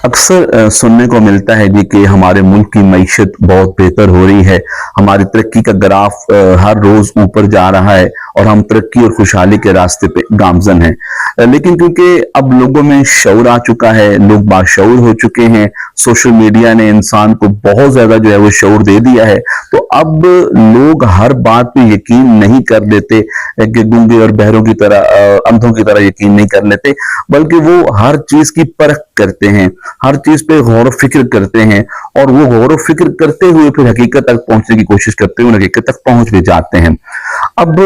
अक्सर सुनने को मिलता है जी कि हमारे मुल्क की मईशत बहुत बेहतर हो रही है। हमारी तरक्की का ग्राफ हर रोज ऊपर जा रहा है और हम तरक्की और खुशहाली के रास्ते पे गामजन हैं। लेकिन क्योंकि अब लोगों में शऊर आ चुका है, लोग बाशऊर हो चुके हैं, सोशल मीडिया ने इंसान को बहुत ज्यादा जो है वो शऊर दे दिया है, तो अब लोग हर बात पे यकीन नहीं कर लेते कि गूंगे और बहरों की तरह, अंधों की तरह यकीन नहीं कर लेते, बल्कि वो हर चीज की परख करते हैं, हर चीज पे गौर फिक्र करते हैं और वो गौर फिक्र करते हुए फिर हकीकत तक पहुंचने की कोशिश करते हुए हकीकत तक पहुंच भी जाते हैं। अब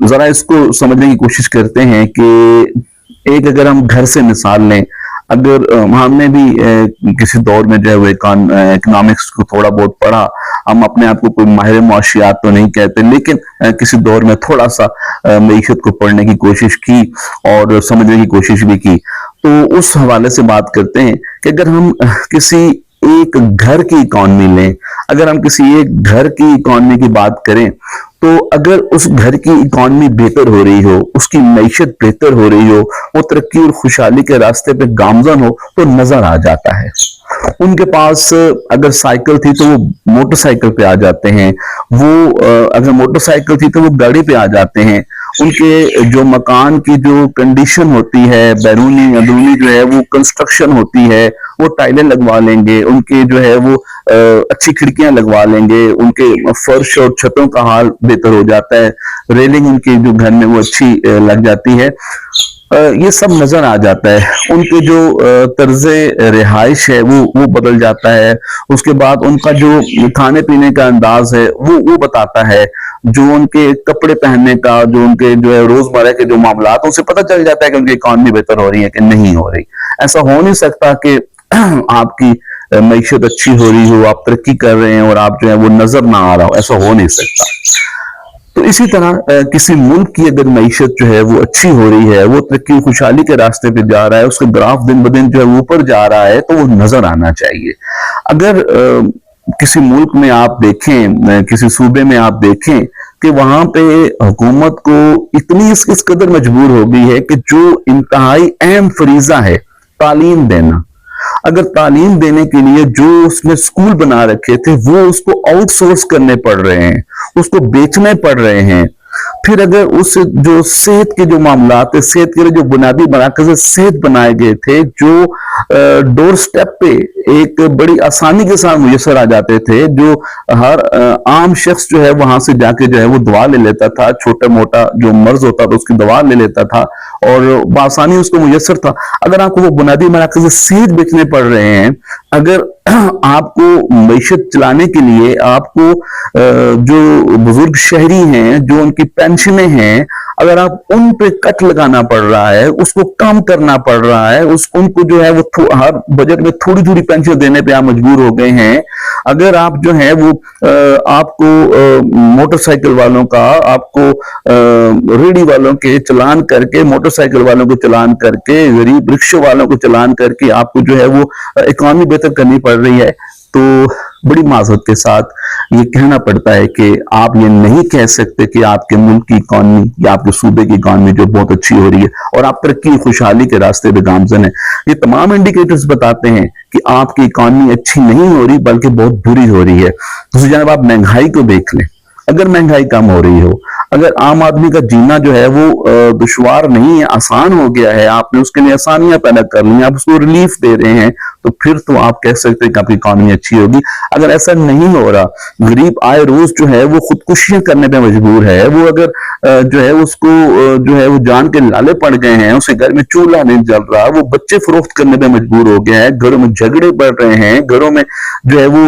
जरा इसको समझने की कोशिश करते हैं कि एक अगर हम घर से मिसाल लें, अगर हमने भी किसी दौर में जो है वो इकोनॉमिक्स को थोड़ा बहुत पढ़ा, हम अपने आप को कोई माहिर मुआशियात तो नहीं कहते, लेकिन किसी दौर में थोड़ा सा मईशत को पढ़ने की कोशिश की और समझने की कोशिश भी की, तो उस हवाले से बात करते हैं कि अगर हम किसी एक घर की इकॉनमी लें, अगर हम किसी एक घर की इकॉनमी की बात करें, तो अगर उस घर की इकॉनमी बेहतर हो रही हो, उसकी मईशत बेहतर हो रही हो, वो तरक्की और खुशहाली के रास्ते पे गामजन हो, तो नजर आ जाता है। उनके पास अगर साइकिल थी तो वो मोटरसाइकिल पे आ जाते हैं, वो अगर मोटरसाइकिल थी तो वो गाड़ी पे आ जाते हैं। उनके जो मकान की जो कंडीशन होती है, बैरूनी अंदरूनी जो है वो कंस्ट्रक्शन होती है, वो टाइलें लगवा लेंगे, उनके जो है वो अच्छी खिड़कियां लगवा लेंगे, उनके फर्श और छतों का हाल बेहतर हो जाता है, रेलिंग उनके जो घर में वो अच्छी लग जाती है। ये सब नजर आ जाता है। उनके जो तर्जे रिहाइश है वो बदल जाता है। उसके बाद उनका जो खाने पीने का अंदाज है वो बताता है। जो उनके कपड़े पहनने का, जो उनके जो है रोजमर्रा के जो मामलात, उनसे पता चल जाता है कि उनकी इकॉनमी बेहतर हो रही है कि नहीं हो रही। ऐसा हो नहीं सकता कि आपकी मईशत अच्छी हो रही हो, आप तरक्की कर रहे हैं और आप जो है वो नजर ना आ रहा हो, ऐसा हो नहीं सकता। तो इसी तरह किसी मुल्क की अगर मईशत जो है वो अच्छी हो रही है, वो तरक्की खुशहाली के रास्ते पे जा रहा है, उसका ग्राफ दिन ब दिन जो है ऊपर जा रहा है, तो वो नजर आना चाहिए। अगर किसी मुल्क में आप देखें, किसी सूबे में आप देखें कि वहां पे हुकूमत को इतनी इस कदर मजबूर हो गई है कि जो इंतहाई अहम फरीजा है तालीम देना, अगर तालीम देने के लिए जो उसने स्कूल बना रखे थे वो उसको आउटसोर्स करने पड़ रहे हैं, उसको बेचने पड़ रहे हैं। फिर अगर उस जो सेहत के जो मामलात है, सेहत के लिए जो बुनियादी मराकज़ सेहत बनाए गए थे, जो डोर स्टेप पे एक बड़ी आसानी के साथ मुयसर आ जाते थे, जो हर आम शख्स जो है वहां से जाके जो है वो दवा ले लेता था, छोटा मोटा जो मर्ज होता था उसकी दवा ले लेता था और बआसानी उसको मुयसर था। अगर आपको वो बुनियादी मराकज़ सेहत बेचने पड़ रहे हैं, अगर आपको मईशत चलाने के लिए आपको जो बुजुर्ग शहरी हैं, जो उनकी पेंशनें हैं, अगर आप उन पे कट लगाना पड़ रहा है, उसको कम करना पड़ रहा है, उनको जो है वो हर बजट में थोड़ी थोड़ी पेंशन देने पे आप मजबूर हो गए हैं, अगर आप जो है वो आपको मोटरसाइकिल वालों का, आपको रेडी वालों के चलान करके, मोटरसाइकिल वालों को चलान करके, गरीब रिक्शे वालों को चलान करके आपको जो है वो इकॉनमी बेहतर करनी पड़ रही है, तो बड़ी माजरत के साथ ये कहना पड़ता है कि आप ये नहीं कह सकते कि आपके मुल्क की इकॉनमी या आपके सूबे की इकॉनमी जो बहुत अच्छी हो रही है और आप तरक्की खुशहाली के रास्ते पे गामजन है। ये तमाम इंडिकेटर्स बताते हैं कि आपकी इकॉनमी अच्छी नहीं हो रही बल्कि बहुत बुरी हो रही है। दूसरी जानब आप महंगाई को देख लें, अगर महंगाई कम हो रही हो, अगर आम आदमी का जीना जो है वो दुश्वार नहीं है, आसान हो गया है, आपने उसके लिए आसानियां पैदा कर ली, आप उसको रिलीफ दे रहे हैं, तो फिर तो आप कह सकते हैं कि आपकी इकॉनमी अच्छी होगी। अगर ऐसा नहीं हो रहा, गरीब आए रोज जो है वो खुदकुशियां करने पे मजबूर है, वो अगर जो है उसको जो है वो जान के लाले पड़ गए हैं, उसके घर में चूल्हा नहीं जल रहा, वो बच्चे फरोख्त करने पे मजबूर हो गया है, घरों में झगड़े बढ़ रहे हैं, घरों में जो है वो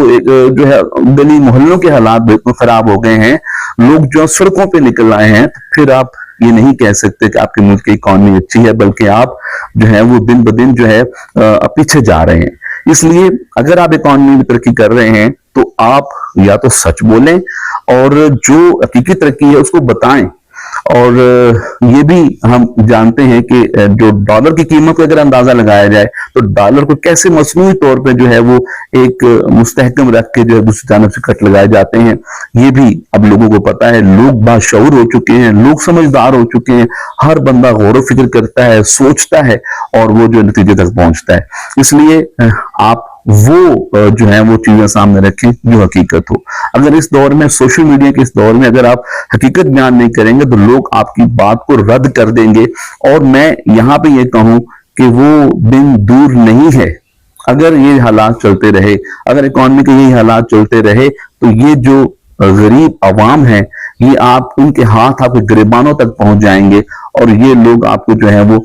जो है गली मोहल्लों के हालात बिल्कुल खराब हो गए हैं, लोग जो सड़कों पे निकल आए हैं, तो फिर आप ये नहीं कह सकते कि आपके मुल्क की इकॉनमी अच्छी है, बल्कि आप जो है वो दिन ब दिन जो है पीछे जा रहे हैं। इसलिए अगर आप इकॉनमी में तरक्की कर रहे हैं तो आप या तो सच बोलें और जो हकीकी तरक्की है उसको बताएं। اور یہ بھی ہم جانتے ہیں کہ جو ڈالر کی قیمت کا اگر اندازہ لگایا جائے تو ڈالر کو کیسے مصنوعی طور پہ جو ہے وہ ایک مستحکم رکھ کے جو ہے دوسری جانب سے کٹ لگائے جاتے ہیں، یہ بھی اب لوگوں کو پتا ہے، لوگ باشعور ہو چکے ہیں، لوگ سمجھدار ہو چکے ہیں، ہر بندہ غور و فکر کرتا ہے، سوچتا ہے اور وہ جو نتیجے تک پہنچتا ہے۔ اس لیے آپ وہ جو ہے وہ چیزیں سامنے رکھیں جو حقیقت ہو۔ اگر اس دور میں، سوشل میڈیا کے اس دور میں، اگر آپ حقیقت بیان نہیں کریں گے تو لوگ آپ کی بات کو رد کر دیں گے، اور میں یہاں پہ یہ کہوں کہ وہ دن دور نہیں ہے۔ اگر یہ حالات چلتے رہے، اگر اکانومی کے یہ حالات چلتے رہے تو یہ جو غریب عوام ہے، یہ آپ ان کے ہاتھ، آپ کے گریبانوں تک پہنچ جائیں گے، اور یہ لوگ آپ کو جو ہے وہ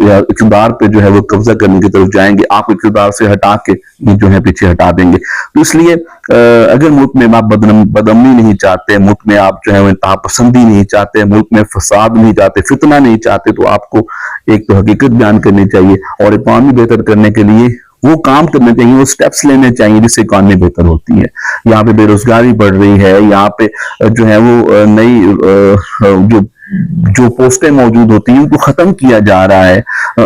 اقتدار پہ جو ہے وہ قبضہ کرنے کی طرف جائیں گے، آپ اقتدار سے ہٹا کے جو ہے پیچھے ہٹا دیں گے۔ تو اس لیے اگر ملک میں آپ بدامنی نہیں چاہتے، ملک میں آپ جو ہے انتہا پسندی نہیں چاہتے، ملک میں فساد نہیں چاہتے، فتنہ نہیں چاہتے، تو آپ کو ایک تو حقیقت بیان کرنی چاہیے، اور اکانومی بہتر کرنے کے لیے وہ کام کرنے چاہیے، وہ سٹیپس لینے چاہیے جس سے اکانومی بہتر ہوتی ہے۔ یہاں پہ بے روزگاری بڑھ رہی ہے، یہاں پہ جو ہے وہ نئی جو پوسٹیں موجود ہوتی ہیں ان کو ختم کیا جا رہا ہے،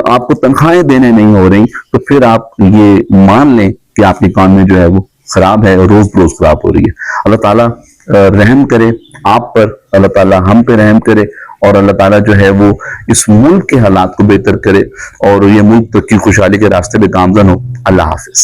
آپ کو تنخواہیں دینے نہیں ہو رہی، تو پھر آپ یہ مان لیں کہ آپ کی اکانومی جو ہے وہ خراب ہے، اور روز بروز خراب ہو رہی ہے۔ اللہ تعالیٰ رحم کرے آپ پر، اللہ تعالیٰ ہم پہ رحم کرے، اور اللہ تعالیٰ جو ہے وہ اس ملک کے حالات کو بہتر کرے، اور یہ ملک ترقی خوشحالی کے راستے پہ گامزن ہو۔ اللہ حافظ۔